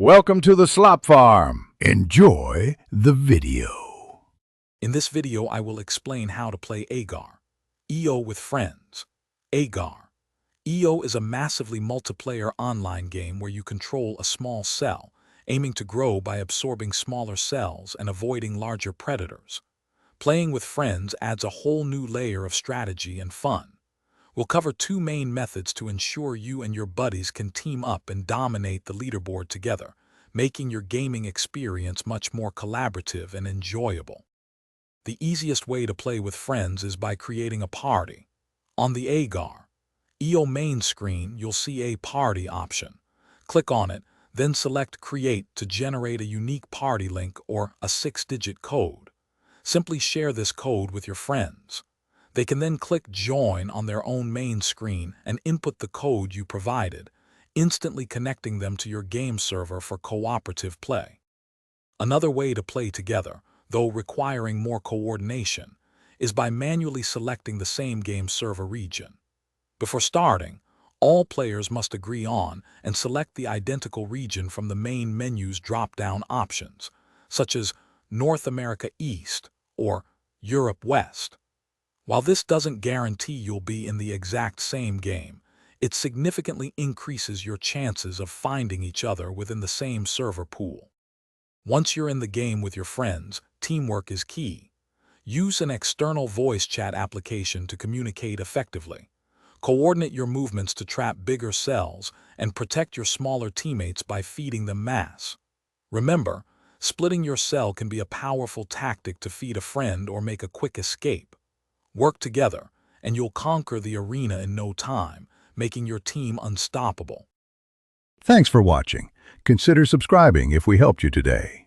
Welcome to the Slop Farm. Enjoy the video. In this video, I will explain how to play Agar, EO with friends. Agar. EO is a massively multiplayer online game where you control a small cell, aiming to grow by absorbing smaller cells and avoiding larger predators. Playing with friends adds a whole new layer of strategy and fun. We'll cover two main methods to ensure you and your buddies can team up and dominate the leaderboard together, making your gaming experience much more collaborative and enjoyable. The easiest way to play with friends is by creating a party. On the Agar, EO main screen, you'll see a party option. Click on it, then select Create to generate a unique party link or a 6-digit code. Simply share this code with your friends. They can then click Join on their own main screen and input the code you provided, instantly connecting them to your game server for cooperative play. Another way to play together, though requiring more coordination, is by manually selecting the same game server region. Before starting, all players must agree on and select the identical region from the main menu's drop-down options, such as North America East or Europe West. While this doesn't guarantee you'll be in the exact same game, it significantly increases your chances of finding each other within the same server pool. Once you're in the game with your friends, teamwork is key. Use an external voice chat application to communicate effectively. Coordinate your movements to trap bigger cells and protect your smaller teammates by feeding them mass. Remember, splitting your cell can be a powerful tactic to feed a friend or make a quick escape. Work together, and you'll conquer the arena in no time, making your team unstoppable. Thanks for watching. Consider subscribing if we helped you today.